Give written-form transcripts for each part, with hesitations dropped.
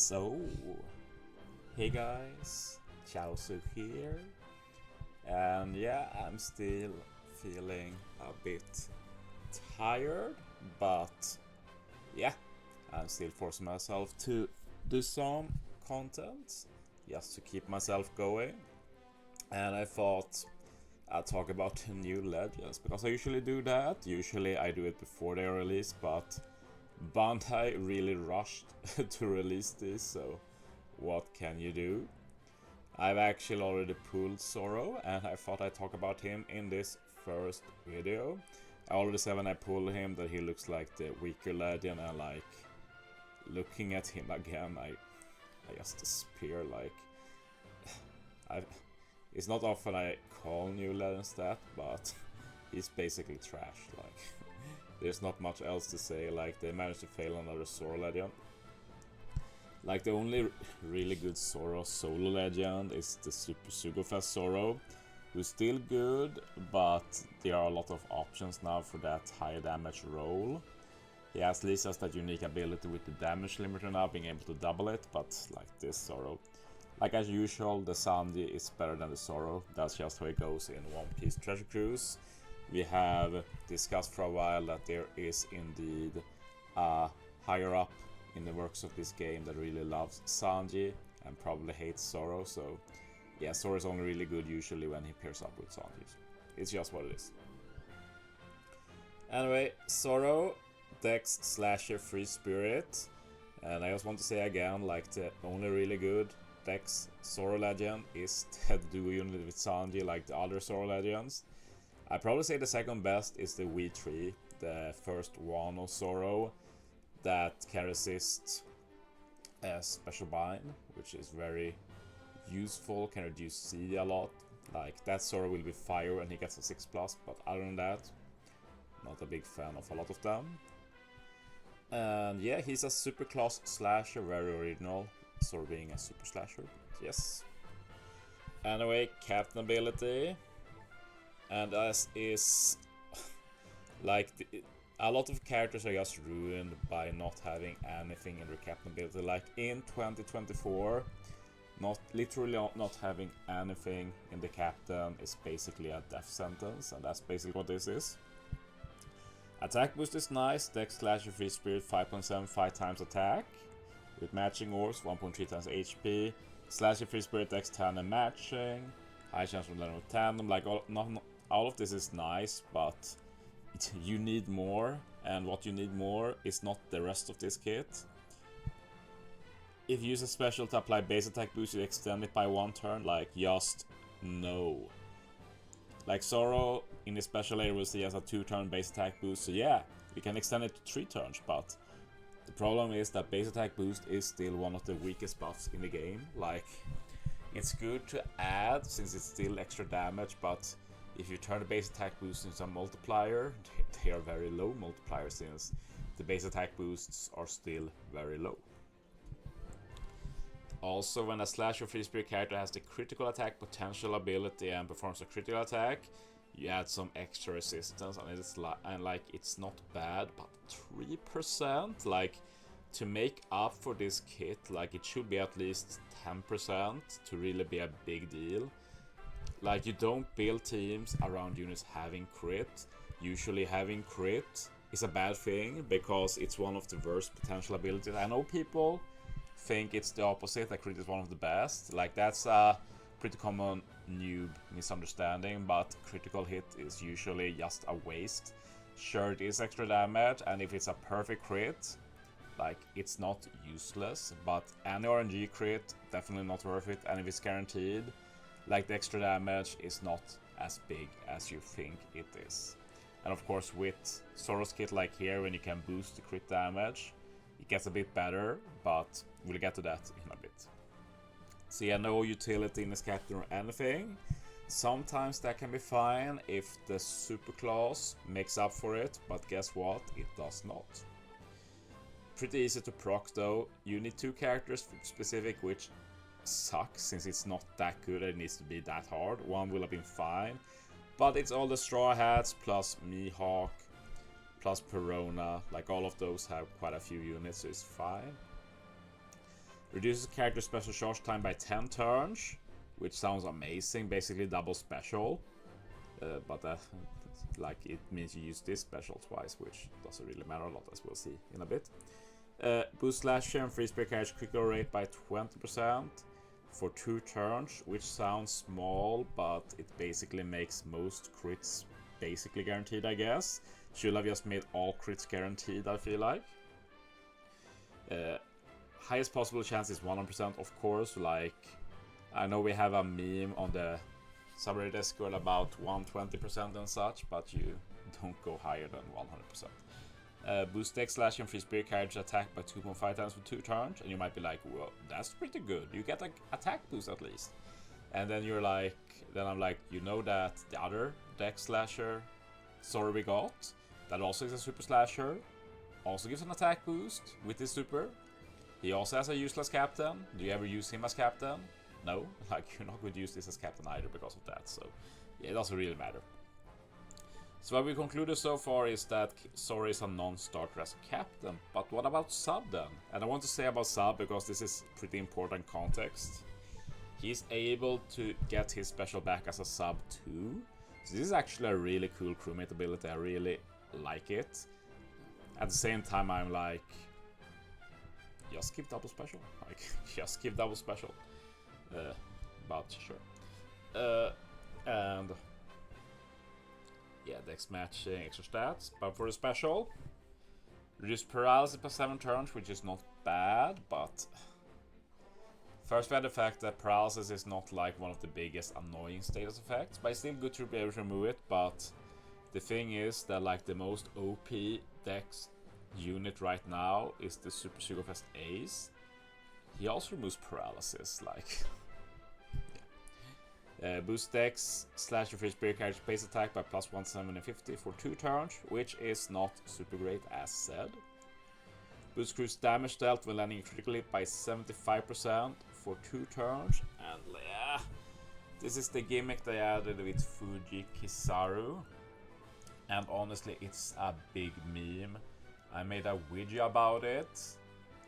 So, hey guys, Chauzu here, and yeah, I'm still feeling a bit tired, but yeah, I'm still forcing myself to do some content just to keep myself going. And I thought I'd talk about the new legends because I usually do that. Usually I do it before they are released, but Bandai really rushed to release this, so what can you do? I've actually already pulled Zoro, and I thought I'd talk about him in this first video. I already said when I pulled him that he looks like the weaker legend, and like looking at him again, I just despair. Like, it's not often I call new legends that, but he's basically trash. Like, there's not much else to say. Like, they managed to fail another Zoro legend. Like, the only really good Zoro solo legend is the Super Fast Zoro, who's still good, but there are a lot of options now for that higher damage role. He at least has that unique ability with the damage limiter now, being able to double it, but like this Zoro. Like as usual, the Sanji is better than the Zoro. That's just how it goes in One Piece Treasure Cruise. We have discussed for a while that there is indeed a higher up in the works of this game that really loves Sanji and probably hates Zoro. So yeah, Zoro is only really good usually when he pairs up with Sanji. It's just what it is. Anyway, Zoro, Dex Slasher Free Spirit. And I just want to say again, like the only really good Dex Zoro legend is that duo unit with Sanji like the other Zoro legends. I'd probably say the second best is the V3, the first one of Zoro that can resist special bind, which is very useful, can reduce CD a lot. Like that Zoro will be fire and he gets a 6+, but other than that, not a big fan of a lot of them. And yeah, he's a super class slasher, very original, Zoro being a super slasher, yes. Anyway, captain ability, and as is like a lot of characters are just ruined by not having anything in their captain ability. Like in 2024, literally not having anything in the captain is basically a death sentence, and that's basically what this is. Attack boost is nice, Dex Slasher Free Spirit 5.75 times attack, with matching orbs 1.3 times HP, Slasher Free Spirit Dex 10 and matching, high chance from level 10, like all of this is nice, but you need more, and what you need more is not the rest of this kit. If you use a special to apply base attack boost, you extend it by one turn, like just no. Like Zoro in his special area will see as a 2-turn base attack boost, so yeah, we can extend it to 3 turns, but the problem is that base attack boost is still one of the weakest buffs in the game. Like, it's good to add since it's still extra damage, but if you turn the base attack boost into a multiplier, they are very low multipliers since the base attack boosts are still very low. Also, when a Slasher Free Spirit character has the critical attack potential ability and performs a critical attack, you add some extra resistance, and it's not bad, but 3%, like, to make up for this kit, like it should be at least 10% to really be a big deal. Like, you don't build teams around units having crit. Usually having crit is a bad thing because it's one of the worst potential abilities. I know people think it's the opposite, that crit is one of the best. Like, that's a pretty common noob misunderstanding, but critical hit is usually just a waste. Sure, it is extra damage, and if it's a perfect crit, like, it's not useless, but any RNG crit, definitely not worth it, and if it's guaranteed, like, the extra damage is not as big as you think it is. And of course, with Zoro's kit like here, when you can boost the crit damage, it gets a bit better, but we'll get to that in a bit. So yeah, no utility in this captain or anything. Sometimes that can be fine if the super class makes up for it, but guess what? It does not. Pretty easy to proc though. You need 2 characters specific, which sucks since it's not that good and it needs to be that hard. One will have been fine, but it's all the Straw Hats plus Mihawk plus Perona. Like, all of those have quite a few units, so it's fine. Reduces character special charge time by 10 turns, which sounds amazing, basically double special. But like it means you use this special twice, which doesn't really matter a lot, as we'll see in a bit. Boost slasher and free spirit carriage critical rate by 20% for 2 turns, which sounds small, but it basically makes most crits basically guaranteed, I guess. Should have just made all crits guaranteed, I feel like. Highest possible chance is 100%, of course. Like, I know we have a meme on the subreddit Discord about 120% and such, but you don't go higher than 100%. Boost deck slash and free spirit carriage attack by 2.5 times for 2 turns, and you might be like, well, that's pretty good. You get an attack boost at least. And then you're like, then I'm like, you know that the other deck slasher Zoro we got, that also is a super slasher, also gives an attack boost with his super. He also has a useless captain. Do you ever use him as captain? No, like you're not going to use this as captain either because of that, so yeah, it doesn't really matter. So what we concluded so far is that Zoro is a non-starter as a captain, but what about sub then? And I want to say about sub because this is pretty important context. He's able to get his special back as a sub too, so this is actually a really cool crewmate ability. I really like it. At the same time, I'm like, just give double special, like just give double special. But sure. And yeah, dex matching, extra stats. But for the special, reduce paralysis by 7 turns, which is not bad, but first we had the fact that paralysis is not like one of the biggest annoying status effects, but it's still good to be able to remove it. But the thing is that like the most OP dex unit right now is the Super Sugofest Ace. He also removes paralysis, like boost dex slash your free spirit carriage base attack by plus 150 for 2 turns, which is not super great as said. Boost cruise damage dealt when landing critically by 75% for 2 turns, and yeah, this is the gimmick they added with Fuji Kizaru, and honestly it's a big meme. I made a video about it,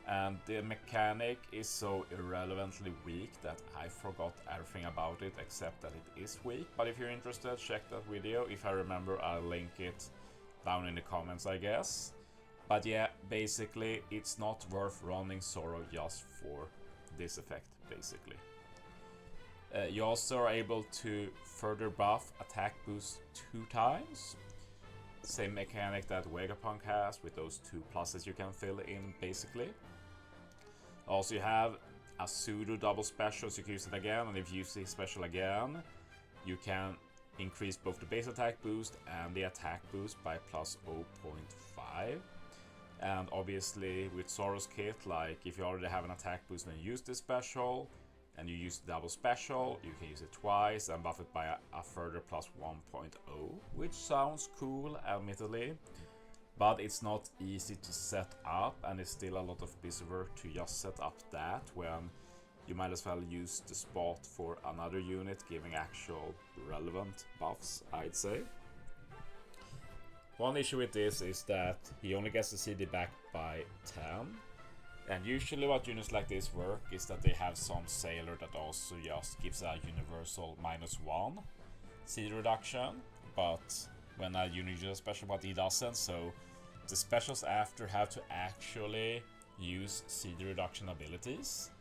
and the mechanic is so irrelevantly weak that I forgot everything about it except that it is weak. But if you're interested, check that video. If I remember, I'll link it down in the comments, I guess. But yeah, basically it's not worth running Zoro just for this effect, basically. You also are able to further buff attack boost 2 times. Same mechanic that Vegapunk has with those 2 pluses you can fill in, basically. Also, you have a pseudo double special, so you can use it again, and if you use the special again, you can increase both the base attack boost and the attack boost by plus 0.5. And obviously, with Zoro's kit, like if you already have an attack boost and you use this special, and you use the double special, you can use it twice and buff it by a further plus 1.0, which sounds cool, admittedly. But it's not easy to set up, and it's still a lot of busy work to just set up that when you might as well use the spot for another unit giving actual relevant buffs, I'd say. One issue with this is that he only gets the CD back by 10, and usually what units like this work is that they have some sailor that also just gives a universal -1 CD reduction, but when a unit uses a special, but he doesn't, so the specials after have to actually use CD reduction abilities.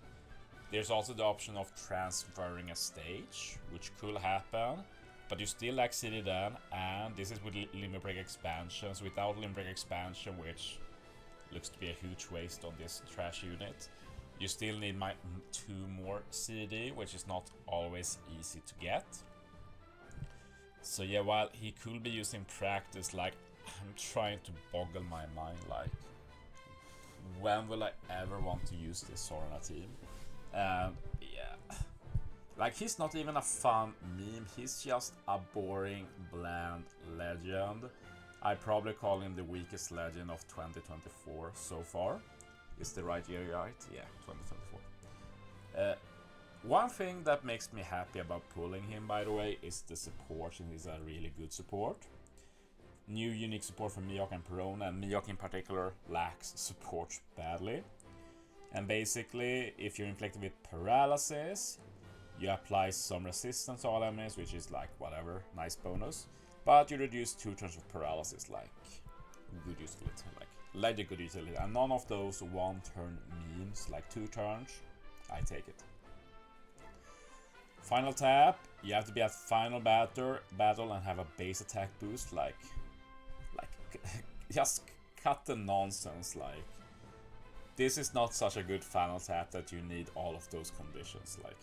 There's also the option of transferring a stage, which could happen, but you still lack CD then, and this is with Limit Break expansions. Without Limit Break expansion, which looks to be a huge waste on this trash unit, you still need 2 more CD, which is not always easy to get. So yeah, while he could be used in practice, like, I'm trying to boggle my mind, like, when will I ever want to use this Zoro on a team? And yeah, like, he's not even a fun meme, he's just a boring, bland legend. I probably call him the weakest legend of 2024 so far. Is the right year, right? Yeah, 2024. One thing that makes me happy about pulling him, by the way, is the support, and he's a really good support. New unique support from Miyok and Perona, and Miyok in particular lacks support badly. And basically, if you're inflicted with paralysis, you apply some resistance to all enemies, which is like whatever, nice bonus. But you reduce 2 turns of paralysis, like good utility, like legit good utility. And none of those 1-turn memes, like 2 turns, I take it. Final tap, you have to be at final battle and have a base attack boost, like just cut the nonsense, like this is not such a good final tap that you need all of those conditions, like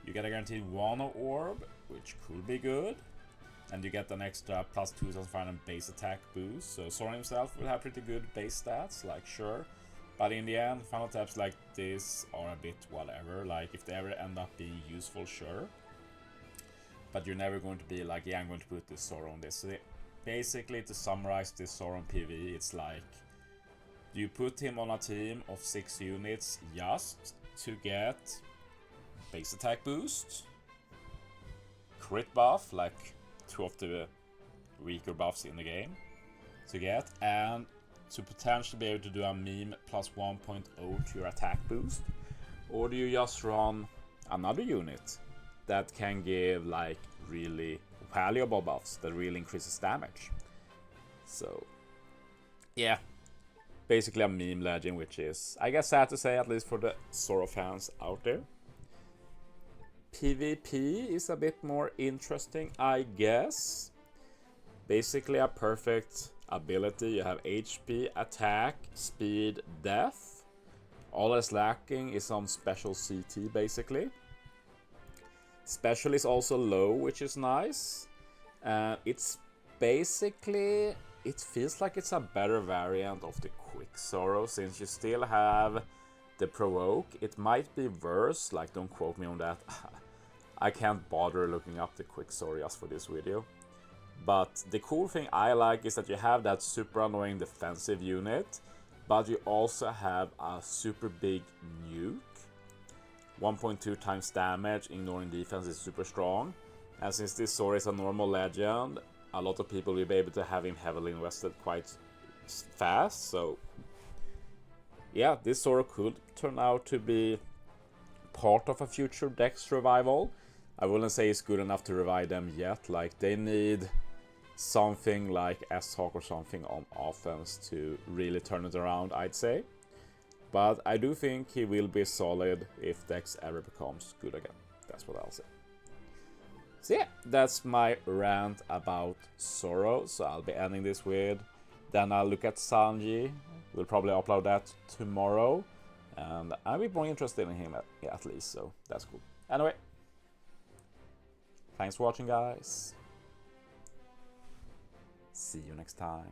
you get a guaranteed 1 orb, which could be good, and you get an extra plus 2,500 base attack boost, so Zoro himself will have pretty good base stats, like sure. But in the end, final taps like this are a bit whatever, like if they ever end up being useful, sure. But you're never going to be like, yeah, I'm going to put this Zoro on this. So basically, to summarize this Zoro on PV, it's like, you put him on a team of 6 units just to get base attack boost, crit buff, like 2 of the weaker buffs in the game to get, and to potentially be able to do a meme plus 1.0 to your attack boost. Or do you just run another unit that can give like really valuable buffs that really increases damage? So yeah, basically a meme legend, which is, I guess, sad to say, at least for the Zoro fans out there. PvP is a bit more interesting, I guess. Basically a perfect ability. You have HP, attack, speed, death. All that's lacking is some special CT, basically. Special is also low, which is nice. It's basically, it feels like it's a better variant of the Quick Zoro, since you still have the provoke. It might be worse, like don't quote me on that. I can't bother looking up the Quick Zoro just for this video. But the cool thing I like is that you have that super annoying defensive unit, but you also have a super big nuke. 1.2 times damage, ignoring defense is super strong. And since this Zoro is a normal legend, a lot of people will be able to have him heavily invested quite fast. So yeah, this Zoro could turn out to be part of a future Dex revival. I wouldn't say it's good enough to revive them yet. Like, they need something like S-Talk or something on offense to really turn it around, I'd say. But I do think he will be solid if Dex ever becomes good again. That's what I'll say. So yeah, that's my rant about Zoro. So I'll be ending this with, then I'll look at Sanji. We'll probably upload that tomorrow. And I'm a bit more interested in him at least, so that's cool. Anyway, thanks for watching, guys. See you next time.